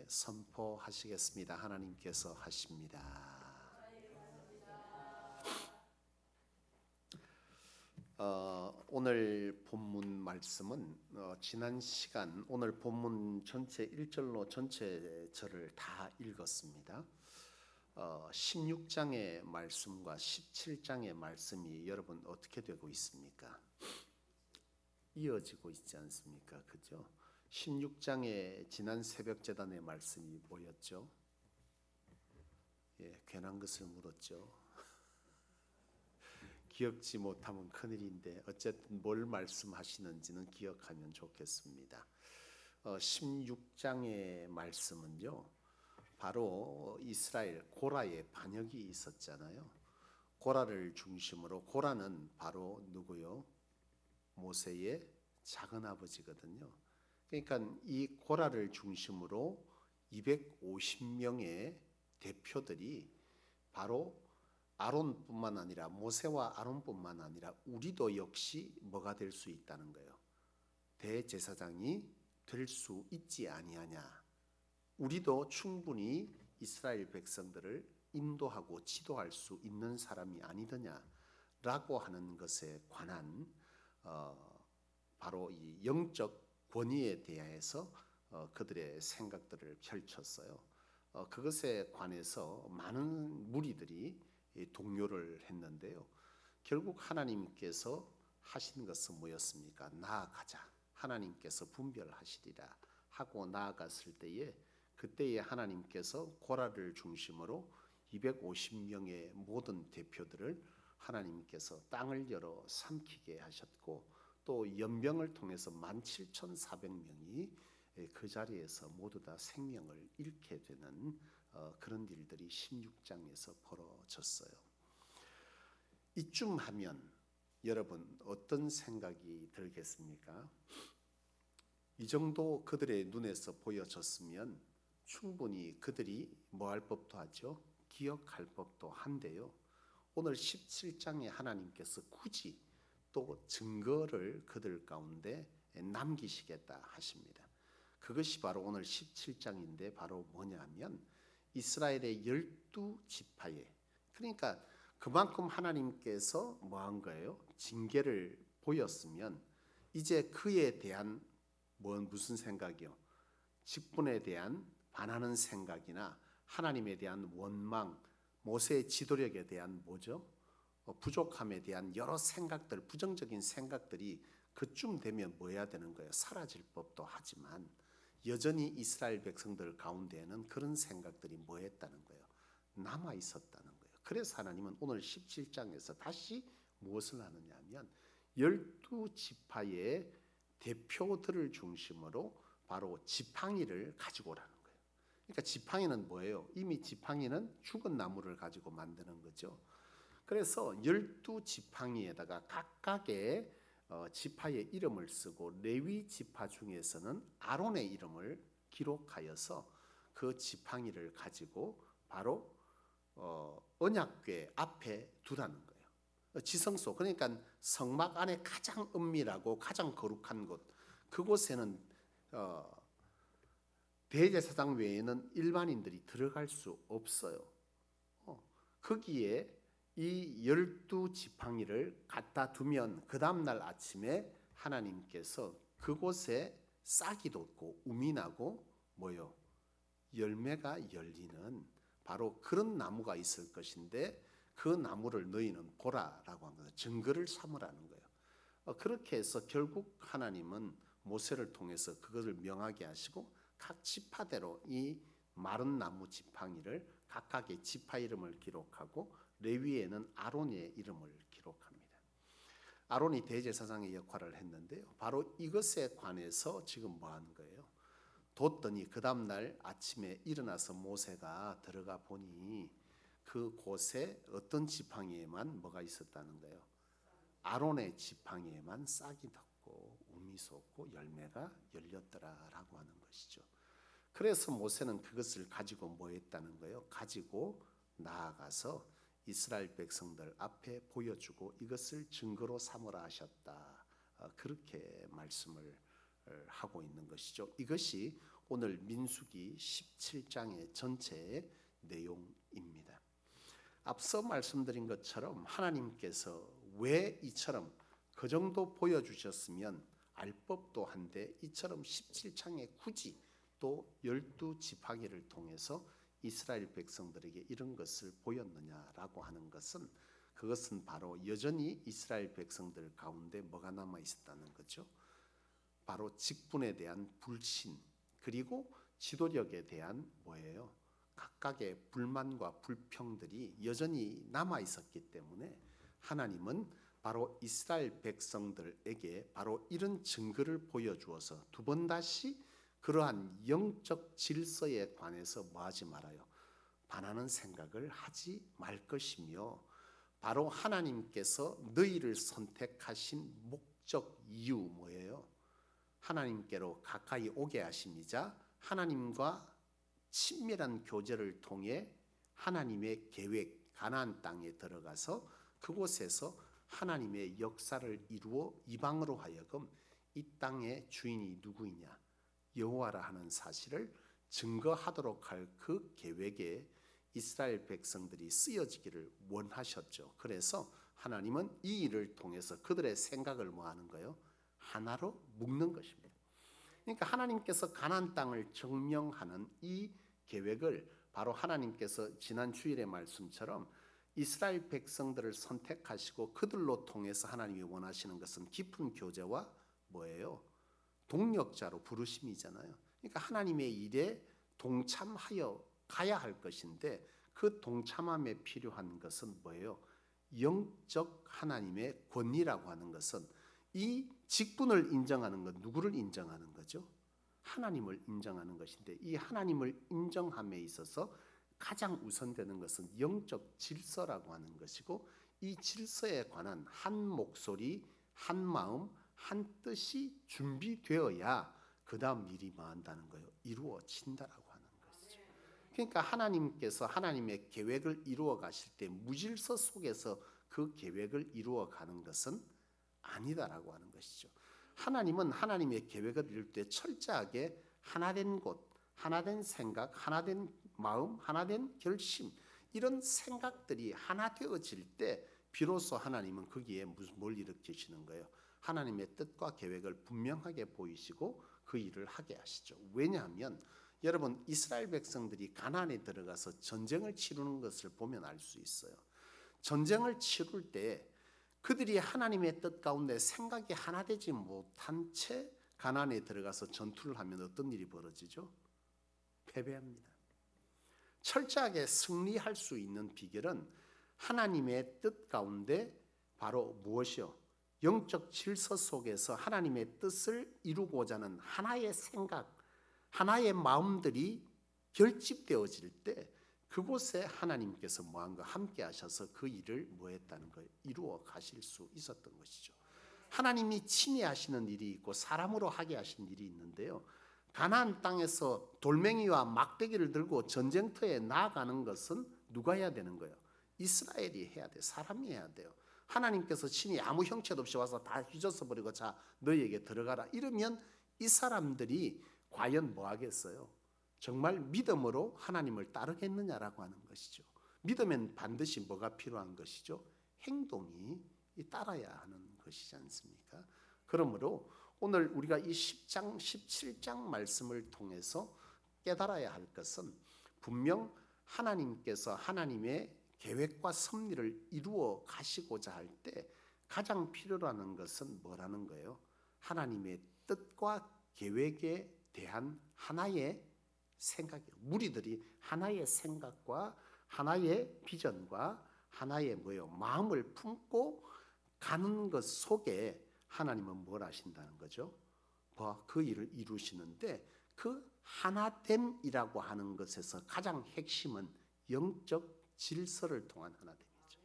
선포하시겠습니다. 하나님께서 하십니다. 오늘 본문 말씀은 지난 시간 오늘 본문 전체 1절로 전체 절을 다 읽었습니다. 16장의 말씀과 17장의 말씀이 여러분 어떻게 되고 있습니까? 이어지고 있지 않습니까? 그죠? 16장의 지난 새벽 제단의 말씀이 뭐였죠? 괜한 것을 물었죠. 기억지 못하면 큰일인데 어쨌든 뭘 말씀하시는지는 기억하면 좋겠습니다. 16장의 말씀은요, 바로 이스라엘 고라의 반역이 있었잖아요. 고라를 중심으로, 고라는 바로 누구요? 모세의 작은 아버지거든요. 그러니까 이 고라를 중심으로 250명의 대표들이 바로 아론뿐만 아니라, 모세와 아론뿐만 아니라 우리도 역시 뭐가 될 수 있다는 거예요. 대제사장이 될 수 있지 아니하냐. 우리도 충분히 이스라엘 백성들을 인도하고 지도할 수 있는 사람이 아니더냐라고 하는 것에 관한 바로 이 영적 권위에 대해서 그들의 생각들을 펼쳤어요. 그것에 관해서 많은 무리들이 동요를 했는데요. 결국 하나님께서 하신 것은 뭐였습니까? 나아가자. 하나님께서 분별하시리라 하고 나아갔을 때에, 그때에 하나님께서 고라를 중심으로 250명의 모든 대표들을 하나님께서 땅을 열어 삼키게 하셨고, 또 연병을 통해서 17,400명이 그 자리에서 모두 다 생명을 잃게 되는 그런 일들이 16장에서 벌어졌어요. 이쯤 하면 여러분 어떤 생각이 들겠습니까? 이 정도 그들의 눈에서 보여졌으면 충분히 그들이 뭐 할 법도 하죠? 기억할 법도 한데요. 오늘 17장에 하나님께서 굳이 또 증거를 그들 가운데 남기시겠다 하십니다. 그것이 바로 오늘 17장인데 바로 뭐냐면 이스라엘의 12지파에, 그러니까 그만큼 하나님께서 뭐 한 거예요? 징계를 보였으면 이제 그에 대한 무슨 생각이요? 직분에 대한 반하는 생각이나 하나님에 대한 원망, 모세의 지도력에 대한 뭐죠? 부족함에 대한 여러 생각들, 부정적인 생각들이 그쯤 되면 뭐 해야 되는 거예요? 사라질 법도 하지만 여전히 이스라엘 백성들 가운데에는 그런 생각들이 뭐 했다는 거예요? 남아 있었다는 거예요. 그래서 하나님은 오늘 17장에서 다시 무엇을 하느냐 하면 12지파의 대표들을 중심으로 바로 지팡이를 가지고 오라는 거예요. 그러니까 지팡이는 뭐예요? 이미 지팡이는 죽은 나무를 가지고 만드는 거죠. 그래서 12지팡이에다가 각각의 지파의 이름을 쓰고 레위 지파 중에서는 아론의 이름을 기록하여서 그 지팡이를 가지고 바로 언약궤 앞에 두라는 거예요. 지성소, 그러니까 성막 안에 가장 은밀하고 가장 거룩한 곳, 그곳에는 대제사장 외에는 일반인들이 들어갈 수 없어요. 거기에 이 12지팡이를 갖다 두면 그 다음날 아침에 하나님께서 그곳에 싹이 돋고 우미 나고 뭐요? 열매가 열리는 바로 그런 나무가 있을 것인데, 그 나무를 너희는 보라라고 한 거예요. 증거를 삼으라는 거예요. 그렇게 해서 결국 하나님은 모세를 통해서 그것을 명하게 하시고 각 지파대로 이 마른 나무 지팡이를 각각의 지파 이름을 기록하고 레위에는 아론의 이름을 기록합니다. 아론이 대제사장의 역할을 했는데요. 바로 이것에 관해서 지금 뭐 하는 거예요? 뒀더니 그 다음날 아침에 일어나서 모세가 들어가 보니 그 곳에 어떤 지팡이에만 뭐가 있었다는 거예요? 아론의 지팡이에만 싹이 돋고 우미 솟고 열매가 열렸더라라고 하는 것이죠. 그래서 모세는 그것을 가지고 뭐 했다는 거예요? 가지고 나아가서 이스라엘 백성들 앞에 보여주고 이것을 증거로 삼으라 하셨다. 그렇게 말씀을 하고 있는 것이죠. 이것이 오늘 민수기 17장의 전체의 내용입니다. 앞서 말씀드린 것처럼 하나님께서 왜 이처럼 그 정도 보여주셨으면 알 법도 한데 이처럼 17장에 굳이 또 12지팡이를 통해서 이스라엘 백성들에게 이런 것을 보였느냐라고 하는 것은, 그것은 바로 여전히 이스라엘 백성들 가운데 뭐가 남아 있었다는 거죠. 바로 직분에 대한 불신, 그리고 지도력에 대한 뭐예요? 각각의 불만과 불평들이 여전히 남아 있었기 때문에 하나님은 바로 이스라엘 백성들에게 바로 이런 증거를 보여주어서 두 번 다시 그러한 영적 질서에 관해서 뭐하지 말아요? 반하는 생각을 하지 말 것이며, 바로 하나님께서 너희를 선택하신 목적 이유 뭐예요? 하나님께로 가까이 오게 하심이자 하나님과 친밀한 교제를 통해 하나님의 계획 가나안 땅에 들어가서 그곳에서 하나님의 역사를 이루어 이방으로 하여금 이 땅의 주인이 누구이냐, 여호와라 하는 사실을 증거하도록 할 그 계획에 이스라엘 백성들이 쓰여지기를 원하셨죠. 그래서 하나님은 이 일을 통해서 그들의 생각을 뭐하는 거예요? 하나로 묶는 것입니다. 그러니까 하나님께서 가나안 땅을 증명하는 이 계획을 바로 하나님께서 지난 주일의 말씀처럼 이스라엘 백성들을 선택하시고 그들로 통해서 하나님이 원하시는 것은 깊은 교제와 뭐예요? 동력자로 부르심이잖아요. 그러니까 하나님의 일에 동참하여 가야 할 것인데, 그 동참함에 필요한 것은 뭐예요? 영적 하나님의 권위라고 하는 것은, 이 직분을 인정하는 건 누구를 인정하는 거죠? 하나님을 인정하는 것인데, 이 하나님을 인정함에 있어서 가장 우선되는 것은 영적 질서라고 하는 것이고, 이 질서에 관한 한 목소리, 한 마음, 한 뜻이 준비되어야 그 다음 일이 뭐한다는 거예요? 이루어진다라고 하는 것이죠. 그러니까 하나님께서 하나님의 계획을 이루어 가실 때 무질서 속에서 그 계획을 이루어 가는 것은 아니다라고 하는 것이죠. 하나님은 하나님의 계획을 이룰 때 철저하게 하나된 곳, 하나된 생각, 하나된 마음, 하나된 결심, 이런 생각들이 하나 되어질 때 비로소 하나님은 거기에 뭘 일으키시는 거예요? 하나님의 뜻과 계획을 분명하게 보이시고 그 일을 하게 하시죠. 왜냐하면 여러분, 이스라엘 백성들이 가나안에 들어가서 전쟁을 치르는 것을 보면 알 수 있어요. 전쟁을 치룰 때 그들이 하나님의 뜻 가운데 생각이 하나 되지 못한 채 가나안에 들어가서 전투를 하면 어떤 일이 벌어지죠? 패배합니다. 철저하게 승리할 수 있는 비결은 하나님의 뜻 가운데 바로 무엇이요? 영적 질서 속에서 하나님의 뜻을 이루고자 하는 하나의 생각, 하나의 마음들이 결집되어질 때 그곳에 하나님께서 뭐한가 함께 하셔서 그 일을 뭐했다는 거예요? 이루어 가실 수 있었던 것이죠. 하나님이 친히 하시는 일이 있고 사람으로 하게 하신 일이 있는데요, 가나안 땅에서 돌멩이와 막대기를 들고 전쟁터에 나아가는 것은 누가 해야 되는 거예요? 이스라엘이 해야 돼요. 사람이 해야 돼요. 하나님께서 친히 아무 형체도 없이 와서 다 휘저어 버리고 자 너희에게 들어가라 이러면 이 사람들이 과연 뭐 하겠어요? 정말 믿음으로 하나님을 따르겠느냐라고 하는 것이죠. 믿으면 반드시 뭐가 필요한 것이죠? 행동이 따라야 하는 것이지 않습니까? 그러므로 오늘 우리가 이 10장, 17장 말씀을 통해서 깨달아야 할 것은, 분명 하나님께서 하나님의 계획과 섭리를 이루어 가시고자 할 때 가장 필요로 하는 것은 뭐라는 거예요? 하나님의 뜻과 계획에 대한 하나의 생각이에요. 무리들이 하나의 생각과 하나의 비전과 하나의 마음을 품고 가는 것 속에 하나님은 뭘 하신다는 거죠? 그 일을 이루시는데, 그 하나됨이라고 하는 것에서 가장 핵심은 영적 질서를 통한 하나됨이죠.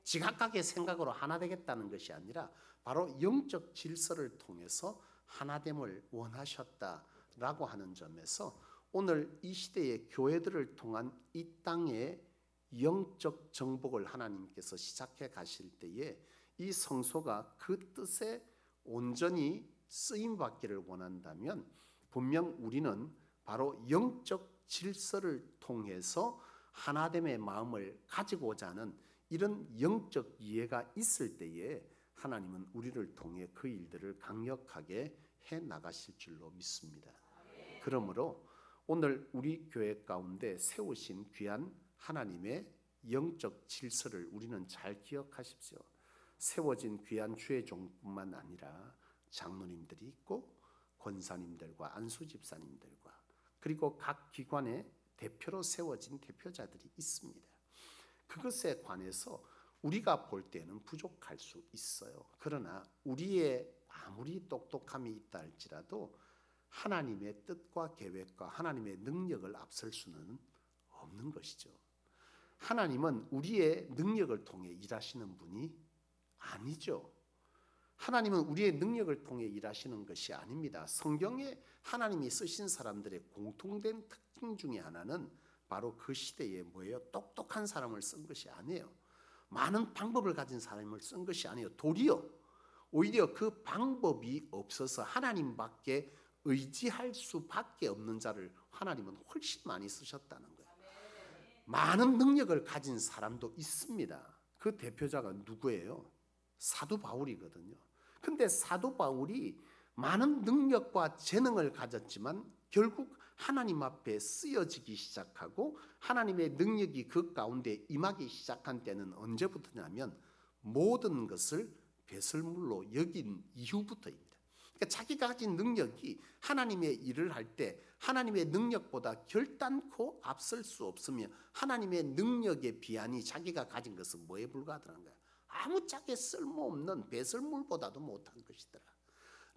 지각하게 생각으로 하나 되겠다는 것이 아니라 바로 영적 질서를 통해서 하나됨을 원하셨다라고 하는 점에서 오늘 이 시대의 교회들을 통한 이 땅의 영적 정복을 하나님께서 시작해 가실 때에 이 성소가 그 뜻에 온전히 쓰임 받기를 원한다면 분명 우리는 바로 영적 질서를 통해서 하나됨의 마음을 가지고자 하는 이런 영적 이해가 있을 때에 하나님은 우리를 통해 그 일들을 강력하게 해 나가실 줄로 믿습니다. 그러므로 오늘 우리 교회 가운데 세우신 귀한 하나님의 영적 질서를 우리는 잘 기억하십시오. 세워진 귀한 주의 종뿐만 아니라 장로님들이 있고 권사님들과 안수집사님들과 그리고 각 기관의 대표로 세워진 대표자들이 있습니다. 그것에 관해서 우리가 볼 때는 부족할 수 있어요. 그러나 우리의 아무리 똑똑함이 있다 할지라도 하나님의 뜻과 계획과 하나님의 능력을 앞설 수는 없는 것이죠. 하나님은 우리의 능력을 통해 일하시는 분이 아니죠. 하나님은 우리의 능력을 통해 일하시는 것이 아닙니다. 성경에 하나님이 쓰신 사람들의 공통된 특징 중에 하나는 바로 그 시대에 뭐예요? 똑똑한 사람을 쓴 것이 아니에요. 많은 방법을 가진 사람을 쓴 것이 아니에요. 도리어 오히려 그 방법이 없어서 하나님밖에 의지할 수밖에 없는 자를 하나님은 훨씬 많이 쓰셨다는 거예요. 많은 능력을 가진 사람도 있습니다. 그 대표자가 누구예요? 사도 바울이거든요. 근데 사도 바울이 많은 능력과 재능을 가졌지만 결국 하나님 앞에 쓰여지기 시작하고 하나님의 능력이 그 가운데 임하기 시작한 때는 언제부터냐면 모든 것을 배설물로 여긴 이후부터입니다. 그러니까 자기가 가진 능력이 하나님의 일을 할 때 하나님의 능력보다 결단코 앞설 수 없으며 하나님의 능력에 비하니 자기가 가진 것은 뭐에 불과하다는 거야. 아무짝에 쓸모없는 배설물보다도 못한 것이더라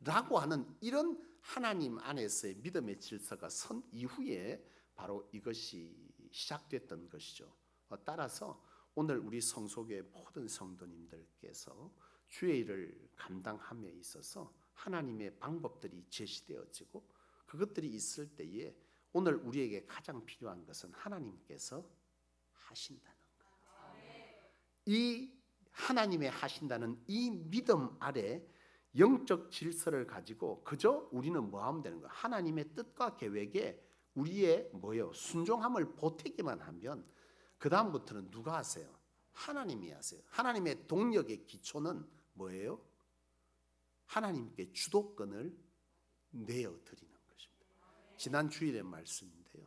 라고 하는 이런 하나님 안에서의 믿음의 질서가 선 이후에 바로 이것이 시작됐던 것이죠. 따라서 오늘 우리 성소교회 모든 성도님들께서 주의 일을 감당함에 있어서 하나님의 방법들이 제시되어지고 그것들이 있을 때에 오늘 우리에게 가장 필요한 것은 하나님께서 하신다는 거예요. 이 하나님의 하신다는 이 믿음 아래 영적 질서를 가지고 그저 우리는 뭐 하면 되는 거야? 하나님의 뜻과 계획에 우리의 순종함을 보태기만 하면 그 다음부터는 누가 하세요? 하나님이 하세요. 하나님의 동력의 기초는 뭐예요? 하나님께 주도권을 내어드리는 것입니다. 지난 주일의 말씀인데요.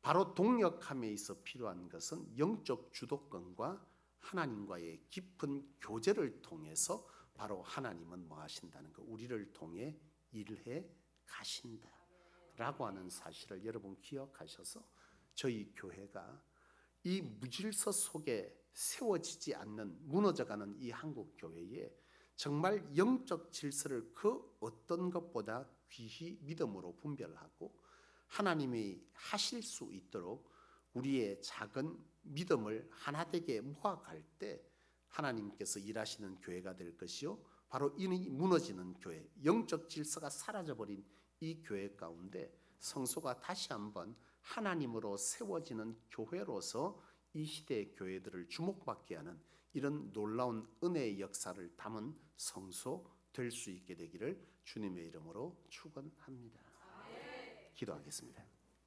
바로 동력함에 있어 필요한 것은 영적 주도권과 하나님과의 깊은 교제를 통해서 바로 하나님은 뭐 하신다는 거, 우리를 통해 일해 가신다라고 하는 사실을 여러분 기억하셔서 저희 교회가 이 무질서 속에 세워지지 않는 무너져가는 이 한국 교회에 정말 영적 질서를 그 어떤 것보다 귀히 믿음으로 분별하고 하나님이 하실 수 있도록 우리의 작은 믿음을 하나되게 모아갈 때 하나님께서 일하시는 교회가 될 것이요 바로 이 무너지는 교회, 영적 질서가 사라져버린 이 교회 가운데 성소가 다시 한번 하나님으로 세워지는 교회로서 이 시대의 교회들을 주목받게 하는 이런 놀라운 은혜의 역사를 담은 성소 될 수 있게 되기를 주님의 이름으로 축원합니다. 기도하겠습니다.